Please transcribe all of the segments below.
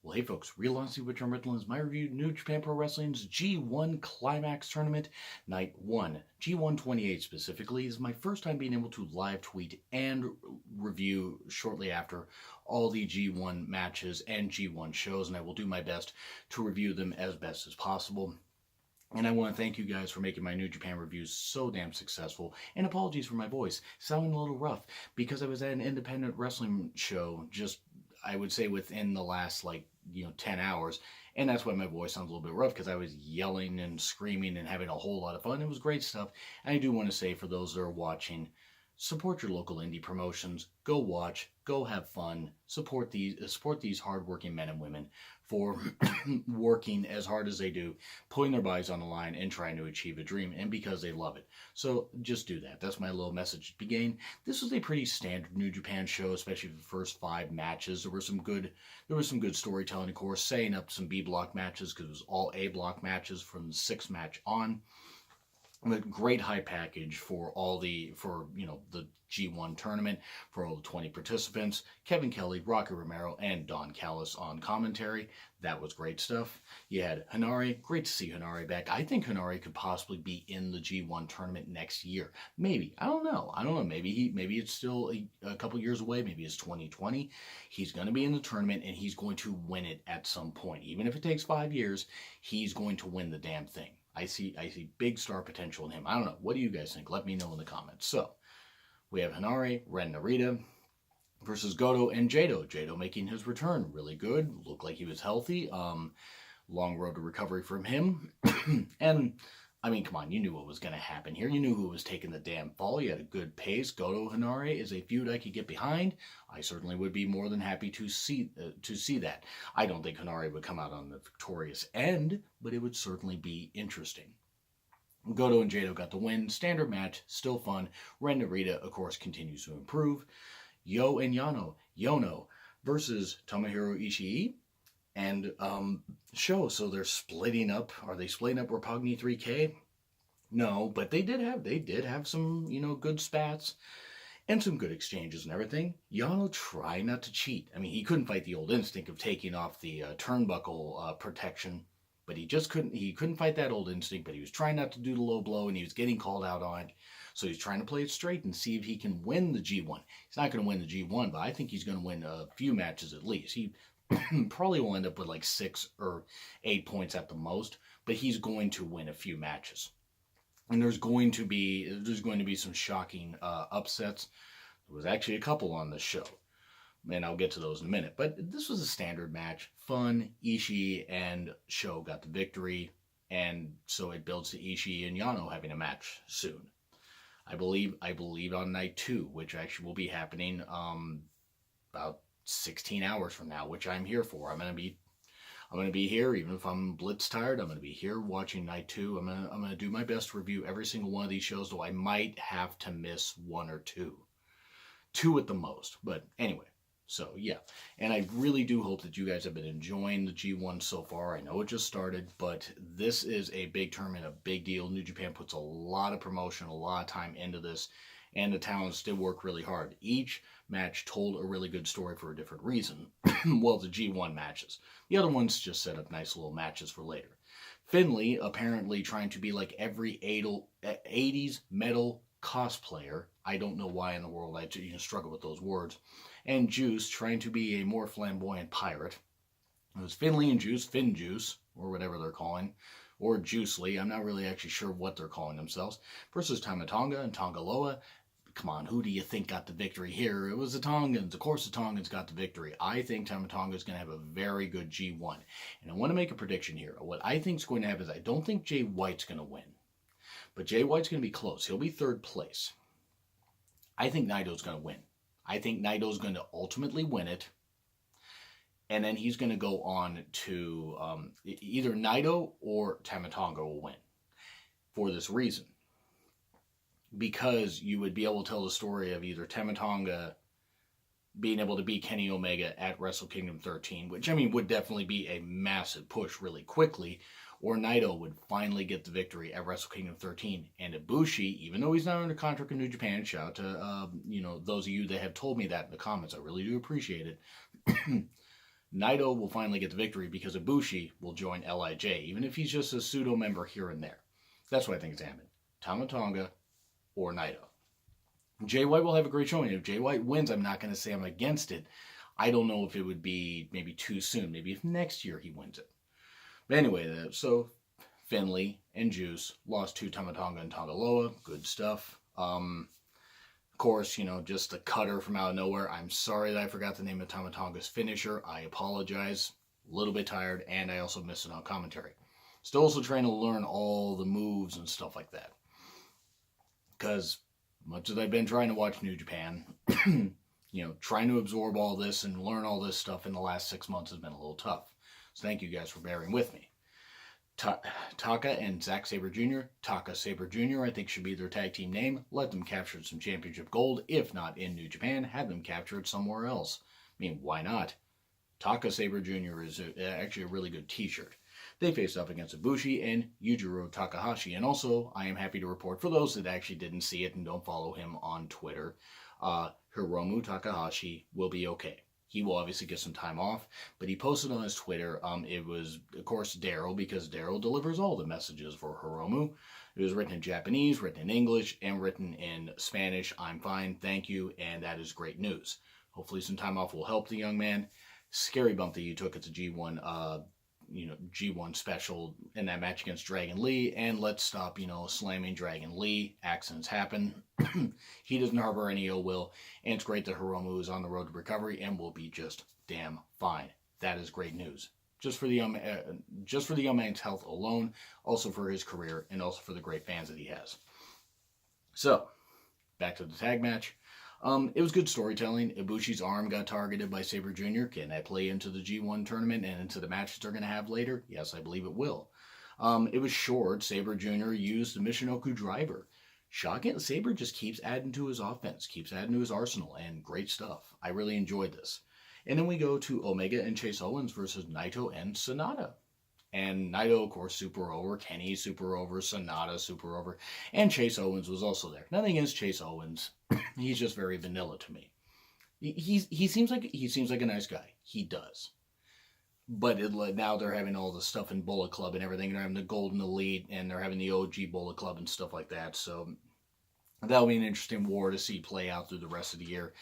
Well, hey folks, Real Honesty with John Riddle is my review of New Japan Pro Wrestling's G1 Climax Tournament, Night 1. G1 28 specifically is my first time being able to live tweet and review shortly after all the G1 matches and G1 shows, and I will do my best to review them as best as possible. And I want to thank you guys for making my New Japan reviews so damn successful. And apologies for my voice sounding a little rough because I was at an independent wrestling show just, I would say, within the last 10 hours. And that's why my voice sounds a little bit rough, because I was yelling and screaming and having a whole lot of fun. It was great stuff. And I do want to say, for those that are watching, support your local indie promotions. Go watch, go have fun, support these hardworking men and women for working as hard as they do, putting their bodies on the line and trying to achieve a dream, and because they love it. So just do that. That's my little message to begin. This was a pretty standard New Japan show, especially for the first 5 matches. There was some good storytelling, of course, setting up some B block matches, because it was all A block matches from the 6th match on. A great high package for the G1 tournament, for all the 20 participants. Kevin Kelly, Rocky Romero, and Don Callis on commentary. That was great stuff. You had Hanare. Great to see Hanare back. I think Hanare could possibly be in the G1 tournament next year. Maybe. I don't know. Maybe it's still a couple years away. Maybe it's 2020. He's going to be in the tournament, and he's going to win it at some point. Even if it takes 5 years, he's going to win the damn thing. I see big star potential in him. I don't know. What do you guys think? Let me know in the comments. So, we have Hanare, Ren Narita versus Goto and Jado. Jado making his return. Really good. Looked like he was healthy. Long road to recovery from him. And, I mean, come on. You knew what was going to happen here. You knew who was taking the damn fall. You had a good pace. Goto Hanare is a feud I could get behind. I certainly would be more than happy to see that. I don't think Hanare would come out on the victorious end, but it would certainly be interesting. Goto and Jado got the win. Standard match, still fun. Ren Narita, of course, continues to improve. Yo and Yono versus Tomohiro Ishii and Sho. So they're splitting up. Are they splitting up Roppongi 3K? No, but they did have some, good spats and some good exchanges and everything. Yano tried not to cheat. I mean, he couldn't fight the old instinct of taking off the turnbuckle protection, but he couldn't fight that old instinct, but he was trying not to do the low blow, and he was getting called out on it. So he's trying to play it straight and see if he can win the G1. He's not going to win the G1, but I think he's going to win a few matches at least. He probably will end up with 6 or 8 points at the most, but he's going to win a few matches. And there's going to be some shocking upsets. There was actually a couple on this show, and I'll get to those in a minute. But this was a standard match, fun. Ishii and Sho got the victory, and so it builds to Ishii and Yano having a match soon. I believe on night 2, which actually will be happening about 16 hours from now, which I'm here for. I'm gonna be here, even if I'm blitz tired. I'm gonna be here watching night 2. I'm gonna do my best to review every single one of these shows, though I might have to miss 1 or 2 at the most. But anyway, so yeah, and I really do hope that you guys have been enjoying the G1 so far. I know it just started, but this is a big tournament, a big deal. New Japan puts a lot of promotion, a lot of time into this, and the talents did work really hard. Each match told a really good story for a different reason. Well, the G1 matches. The other ones just set up nice little matches for later. Finlay apparently trying to be like every 80s metal cosplayer. I don't know why in the world I struggle with those words. And Juice trying to be a more flamboyant pirate. It was Finlay and Juice, Finn Juice, or whatever they're calling, or Juice Lee. I'm not really actually sure what they're calling themselves. Versus Tama Tonga and Tonga Loa. Come on, who do you think got the victory here? It was the Tongans. Of course the Tongans got the victory. I think Tama Tonga is going to have a very good G1. And I want to make a prediction here. What I think is going to happen is I don't think Jay White's going to win. But Jay White's going to be close. He'll be 3rd place. I think Naito's going to win. I think Naito's going to ultimately win it. And then he's going to go on to either Naito or Tama Tonga will win. For this reason. Because you would be able to tell the story of either Tama Tonga being able to beat Kenny Omega at Wrestle Kingdom 13, which, I mean, would definitely be a massive push really quickly, or Naito would finally get the victory at Wrestle Kingdom 13, and Ibushi, even though he's not under contract in New Japan, shout out to, those of you that have told me that in the comments, I really do appreciate it, Naito will finally get the victory because Ibushi will join LIJ, even if he's just a pseudo member here and there. That's what I think is happening. Tama Tonga or Naito. Jay White will have a great showing. If Jay White wins, I'm not going to say I'm against it. I don't know if it would be maybe too soon. Maybe if next year he wins it. But anyway, so Finley and Juice lost to Tama Tonga and Tongaloa. Good stuff. Of course, just a cutter from out of nowhere. I'm sorry that I forgot the name of Tama Tonga's finisher. I apologize. A little bit tired, and I also missed it on commentary. Still also trying to learn all the moves and stuff like that. Because much as I've been trying to watch New Japan, trying to absorb all this and learn all this stuff in the last 6 months has been a little tough. So thank you guys for bearing with me. Taka and Zack Sabre Jr. Taka Sabre Jr. I think should be their tag team name. Let them capture some championship gold. If not in New Japan, have them capture it somewhere else. I mean, why not? Taka Sabre Jr. is actually a really good t-shirt. They faced off against Ibushi and Yujiro Takahashi. And also, I am happy to report, for those that actually didn't see it and don't follow him on Twitter, Hiromu Takahashi will be okay. He will obviously get some time off, but he posted on his Twitter, it was, of course, Daryl, because Daryl delivers all the messages for Hiromu. It was written in Japanese, written in English, and written in Spanish. I'm fine, thank you, and that is great news. Hopefully some time off will help the young man. Scary bump that you took at the G1 special in that match against Dragon Lee, and let's stop, slamming Dragon Lee. Accidents happen. He doesn't harbor any ill will, and it's great that Hiromu is on the road to recovery and will be just damn fine. That is great news. Just for the young man's health alone, also for his career, and also for the great fans that he has. So, back to the tag match. It was good storytelling. Ibushi's arm got targeted by Sabre Jr. Can that play into the G1 tournament and into the matches they're going to have later? Yes, I believe it will. It was short. Sabre Jr. used the Michinoku driver. Shocking. Sabre just keeps adding to his offense, keeps adding to his arsenal, and great stuff. I really enjoyed this. And then we go to Omega and Chase Owens versus Naito and Sonata. And Naito, of course, super over. Kenny, super over. Sonata, super over. And Chase Owens was also there. Nothing against Chase Owens. He's just very vanilla to me. He seems like a nice guy. He does. But now they're having all the stuff in Bullet Club and everything. They're having the Golden Elite, and they're having the OG Bullet Club and stuff like that. So that'll be an interesting war to see play out through the rest of the year.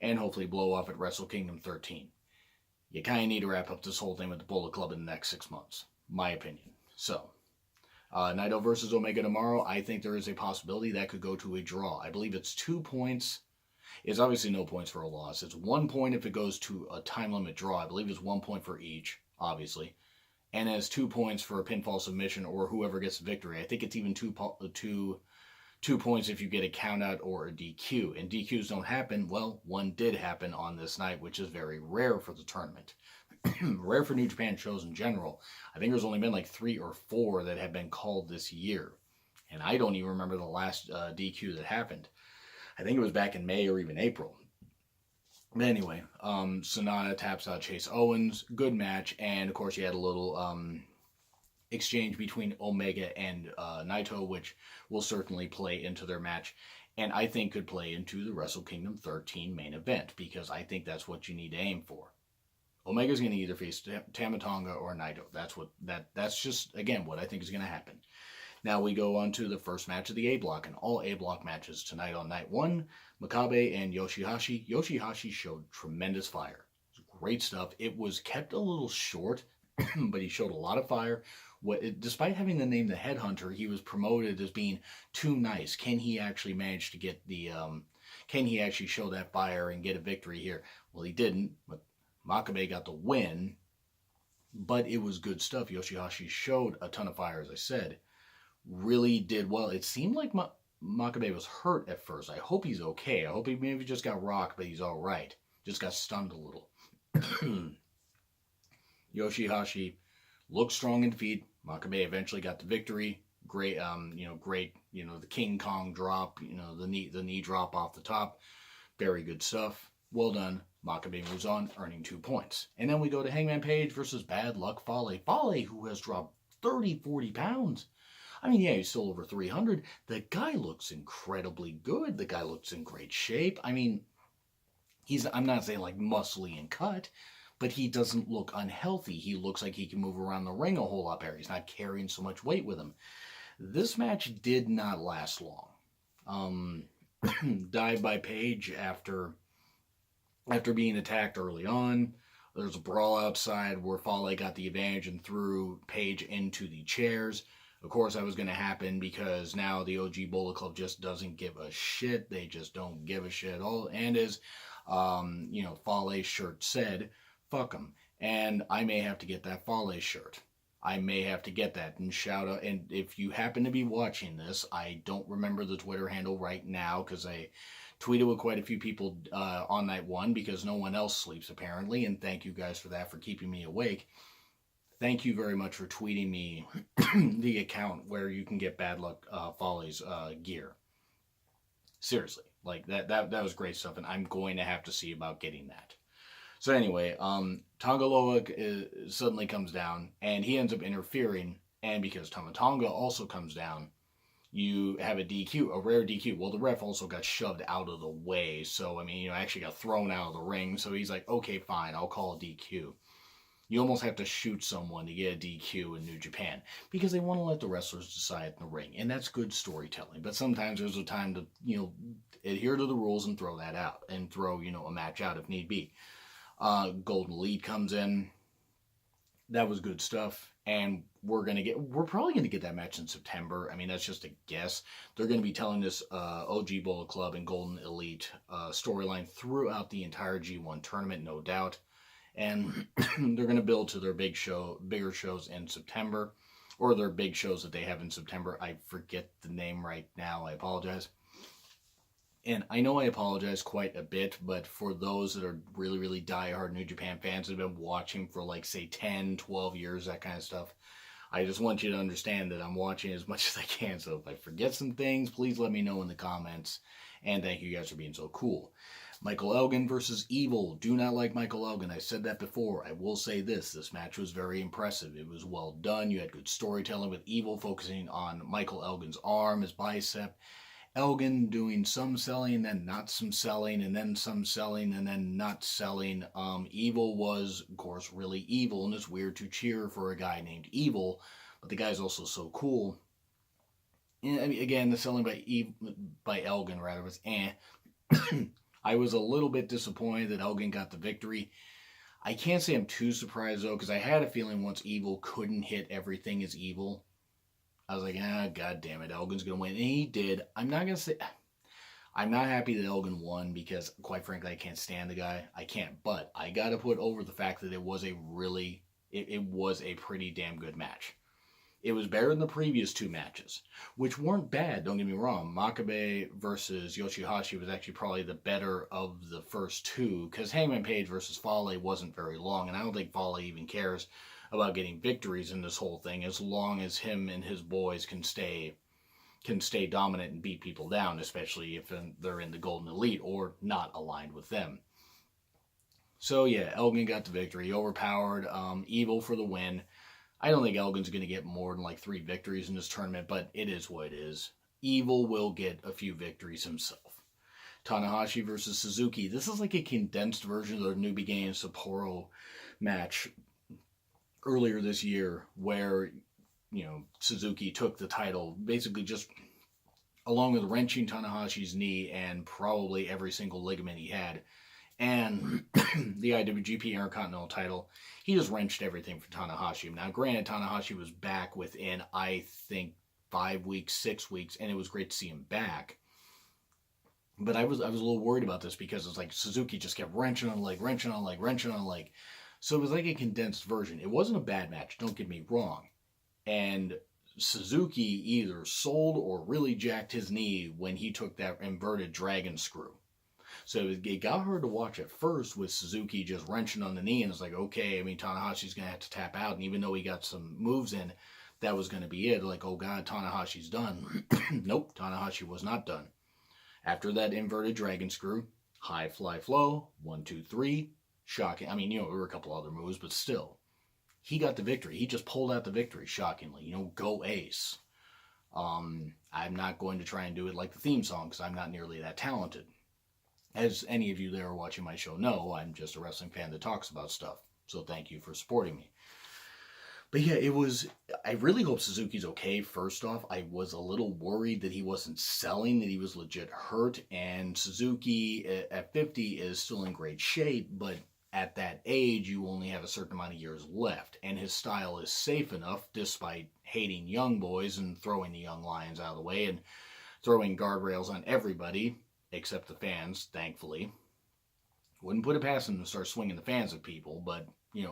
And hopefully blow off at Wrestle Kingdom 13. You kind of need to wrap up this whole thing with the Bullet Club in the next 6 months. My opinion. So, Naito versus Omega tomorrow. I think there is a possibility that could go to a draw. I believe it's 2 points. It's obviously no points for a loss. It's 1 point if it goes to a time limit draw. I believe it's 1 point for each, obviously. And it's 2 points for a pinfall submission or whoever gets the victory. I think it's even 2 points if you get a countout or a DQ. And DQs don't happen. Well, one did happen on this night, which is very rare for the tournament. Rare for New Japan shows in general. I think there's only been like 3 or 4 that have been called this year. And I don't even remember the last DQ that happened. I think it was back in May or even April. But anyway, Sonata taps out Chase Owens. Good match. And of course you had a little exchange between Omega and Naito, which will certainly play into their match. And I think could play into the Wrestle Kingdom 13 main event. Because I think that's what you need to aim for. Omega's going to either face Tama Tonga or Naito. That's just, again, what I think is going to happen. Now we go on to the first match of the A block, and all A block matches tonight on night 1. Makabe and Yoshihashi. Yoshihashi showed tremendous fire. Great stuff. It was kept a little short, but he showed a lot of fire. Despite having the name the Headhunter, he was promoted as being too nice. Can he actually manage to get the, can he actually show that fire and get a victory here? Well, he didn't, but Makabe got the win, but it was good stuff. Yoshihashi showed a ton of fire, as I said. Really did well. It seemed like Makabe was hurt at first. I hope he's okay. I hope he maybe just got rocked, but he's all right. Just got stunned a little. Yoshihashi looked strong in defeat. Makabe eventually got the victory. Great, the King Kong drop, the knee drop off the top. Very good stuff. Well done. Makabe moves on, earning 2 points. And then we go to Hangman Page versus Bad Luck Fale. Fale, who has dropped 30, 40 pounds. I mean, yeah, he's still over 300. The guy looks incredibly good. The guy looks in great shape. I mean, I'm not saying like muscly and cut, but he doesn't look unhealthy. He looks like he can move around the ring a whole lot better. He's not carrying so much weight with him. This match did not last long. Died by Page after being attacked early on. There's a brawl outside where Fale got the advantage and threw Page into the chairs. Of course, that was going to happen because now the OG Bullet Club just doesn't give a shit. They just don't give a shit at all. And as, Fale's shirt said, fuck them. And I may have to get that Fale shirt. I may have to get that and shout out. And if you happen to be watching this, I don't remember the Twitter handle right now because I tweeted with quite a few people on night one because no one else sleeps apparently. And thank you guys for that, for keeping me awake. Thank you very much for tweeting me the account where you can get Bad Luck Fale's gear. Seriously, like that was great stuff, and I'm going to have to see about getting that. So anyway, Tonga Loa suddenly comes down, and he ends up interfering, and because Tama Tonga also comes down, you have a DQ, a rare DQ. Well, the ref also got shoved out of the way, so, I mean, actually got thrown out of the ring, so he's like, okay, fine, I'll call a DQ. You almost have to shoot someone to get a DQ in New Japan because they want to let the wrestlers decide in the ring, and that's good storytelling. But sometimes there's a time to, adhere to the rules and throw that out and throw, a match out if need be. Golden Elite comes in. That was good stuff, and we're probably gonna get that match in September. I mean, that's just a guess. They're gonna be telling this OG Bullet Club and Golden Elite storyline throughout the entire G1 tournament, no doubt. And they're going to build to their bigger shows in September, or their big shows that they have in September. I forget the name right now. I apologize. And I know I apologize quite a bit, but for those that are really, really diehard New Japan fans that have been watching for like, say, 10, 12 years, that kind of stuff, I just want you to understand that I'm watching as much as I can. So if I forget some things, please let me know in the comments. And thank you guys for being so cool. Michael Elgin versus Evil. Do not like Michael Elgin. I said that before. I will say this. This match was very impressive. It was well done. You had good storytelling with Evil focusing on Michael Elgin's arm, his bicep. Elgin doing some selling, then not some selling, and then some selling, and then not selling. Evil was, of course, really evil, and it's weird to cheer for a guy named Evil, but the guy's also so cool. And, I mean, again, the selling by Elgin, rather, was I was a little bit disappointed that Elgin got the victory. I can't say I'm too surprised, though, because I had a feeling once Evil couldn't hit everything as Evil, I was like, god damn it, Elgin's going to win. And he did. I'm not happy that Elgin won because, quite frankly, I can't stand the guy. I can't. But I got to put over the fact that it was a pretty damn good match. It was better than the previous two matches, which weren't bad, don't get me wrong. Makabe versus Yoshihashi was actually probably the better of the first two, because Hangman Page versus Fale wasn't very long, and I don't think Fale even cares about getting victories in this whole thing, as long as him and his boys can stay dominant and beat people down, especially if they're in the Golden Elite or not aligned with them. So yeah, Elgin got the victory, overpowered Evil for the win. I don't think Elgin's going to get more than like 3 victories in this tournament, but it is what it is. Evil will get a few victories himself. Tanahashi versus Suzuki. This is like a condensed version of the New Beginning Sapporo match earlier this year where, Suzuki took the title basically just along with wrenching Tanahashi's knee and probably every single ligament he had. And the IWGP Intercontinental title, he just wrenched everything for Tanahashi. Now, granted, Tanahashi was back within, I think, 5 weeks, 6 weeks, and it was great to see him back. But I was a little worried about this because it's like Suzuki just kept wrenching on a leg, wrenching on a leg, wrenching on a leg. So it was like a condensed version. It wasn't a bad match, don't get me wrong. And Suzuki either sold or really jacked his knee when he took that inverted dragon screw. So it got hard to watch at first with Suzuki just wrenching on the knee, and it's like, okay, I mean, Tanahashi's going to have to tap out, and even though he got some moves in, that was going to be it. Like, oh god, Tanahashi's done. Nope, Tanahashi was not done. After that inverted dragon screw, high fly flow, 1, 2, 3, shocking. I mean, there were a couple other moves, but still, he got the victory. He just pulled out the victory, shockingly. Go Ace. I'm not going to try and do it like the theme song, because I'm not nearly that talented. As any of you that are watching my show know, I'm just a wrestling fan that talks about stuff. So thank you for supporting me. But yeah, I really hope Suzuki's okay. First off, I was a little worried that he wasn't selling, that he was legit hurt. And Suzuki at 50 is still in great shape, but at that age, you only have a certain amount of years left. And his style is safe enough, despite hating young boys and throwing the young lions out of the way and throwing guardrails on everybody, except the fans, thankfully. Wouldn't put it past him to start swinging the fans at people, but,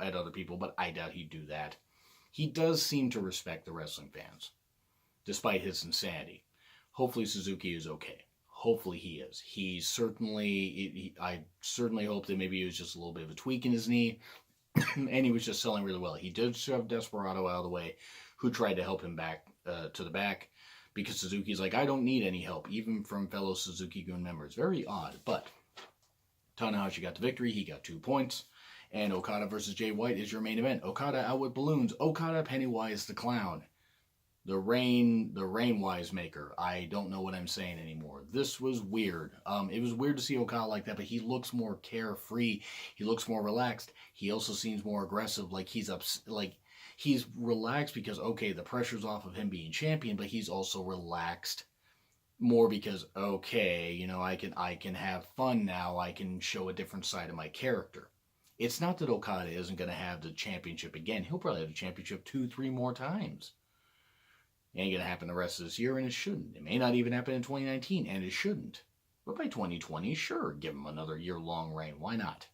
at other people, but I doubt he'd do that. He does seem to respect the wrestling fans, despite his insanity. Hopefully Suzuki is okay. Hopefully he is. I certainly hope that maybe it was just a little bit of a tweak in his knee, and he was just selling really well. He did shove Desperado out of the way, who tried to help him back to the back, because Suzuki's like, I don't need any help, even from fellow Suzuki-gun members. Very odd, but Tanahashi got the victory. He got 2 points. And Okada versus Jay White is your main event. Okada out with balloons. Okada Pennywise the Clown. The rain wise maker. I don't know what I'm saying anymore. This was weird. It was weird to see Okada like that, but he looks more carefree. He looks more relaxed. He also seems more aggressive. Like he's relaxed because, okay, the pressure's off of him being champion, but he's also relaxed more because, okay, I can have fun now. I can show a different side of my character. It's not that Okada isn't going to have the championship again. He'll probably have the championship 2-3 more times. It ain't going to happen the rest of this year, and it shouldn't. It may not even happen in 2019, and it shouldn't. But by 2020, sure, give him another year-long reign. Why not?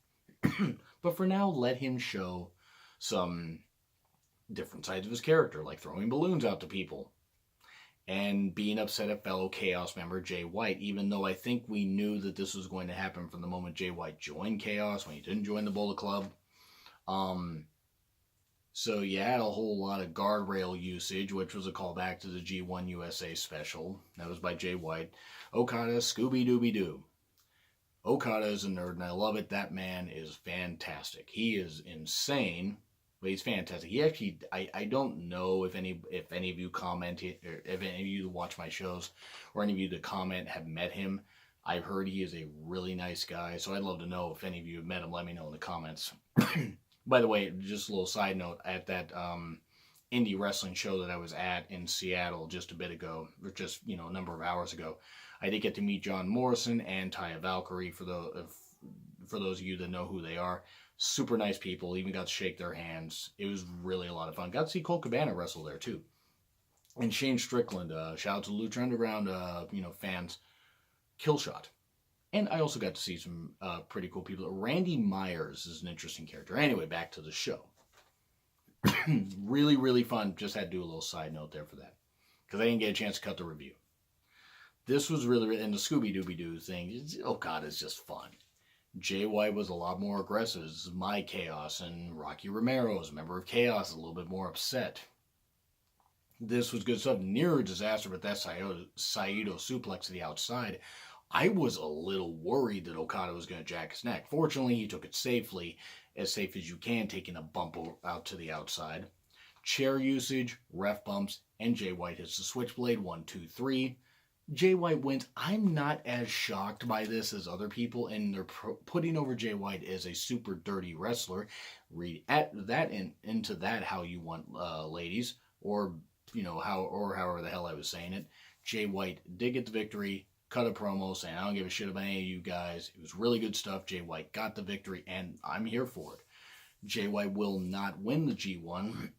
But for now, let him show some different sides of his character, like throwing balloons out to people and being upset at fellow Chaos member Jay White, even though I think we knew that this was going to happen from the moment Jay White joined Chaos, when he didn't join the Bullet Club. So you had a whole lot of guardrail usage, which was a callback to the G1 USA special. That was by Jay White. Okada, Scooby-Dooby-Doo. Okada is a nerd, and I love it. That man is fantastic. He is insane. But he's fantastic. He actually, I don't know if any of you comment, or if any of you watch my shows, or any of you that comment have met him. I've heard he is a really nice guy, so I'd love to know if any of you have met him. Let me know in the comments. By the way, just a little side note, at that indie wrestling show that I was at in Seattle just a bit ago, or just, a number of hours ago, I did get to meet John Morrison and Taya Valkyrie, for those of you that know who they are. Super nice people. Even got to shake their hands. It was really a lot of fun. Got to see Colt Cabana wrestle there too. And Shane Strickland. Shout out to Lucha Underground, fans. Killshot. And I also got to see some pretty cool people. Randy Myers is an interesting character. Anyway, back to the show. Really, really fun. Just had to do a little side note there for that, because I didn't get a chance to cut the review. This was really, and the Scooby-Dooby-Doo thing, it's just fun. Jay White was a lot more aggressive. This is my Chaos, and Rocky Romero, as a member of Chaos, a little bit more upset. This was good stuff. Near a disaster with that Saito suplex to the outside. I was a little worried that Okada was going to jack his neck. Fortunately, he took it safely, as safe as you can, taking a bump out to the outside. Chair usage, ref bumps, and Jay White hits the switchblade. 1, 2, 3. Jay White wins. I'm not as shocked by this as other people, and they're putting over Jay White as a super dirty wrestler. Read at that into that how you want, ladies, or however the hell I was saying it. Jay White did get the victory. Cut a promo saying, I don't give a shit about any of you guys. It was really good stuff. Jay White got the victory, and I'm here for it. Jay White will not win the G1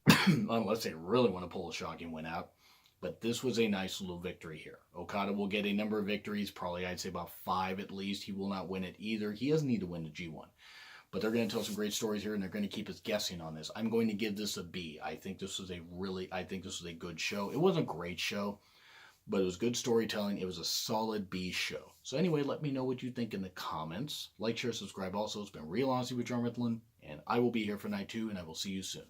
unless they really want to pull a shocking win out. But this was a nice little victory here. Okada will get a number of victories, probably I'd say about 5 at least. He will not win it either. He doesn't need to win the G1. But they're going to tell some great stories here, and they're going to keep us guessing on this. I'm going to give this a B. I think this was a good show. It wasn't a great show, but it was good storytelling. It was a solid B show. So anyway, let me know what you think in the comments. Like, share, subscribe also. It's been Real Honesty with John Ritlin, and I will be here for night 2, and I will see you soon.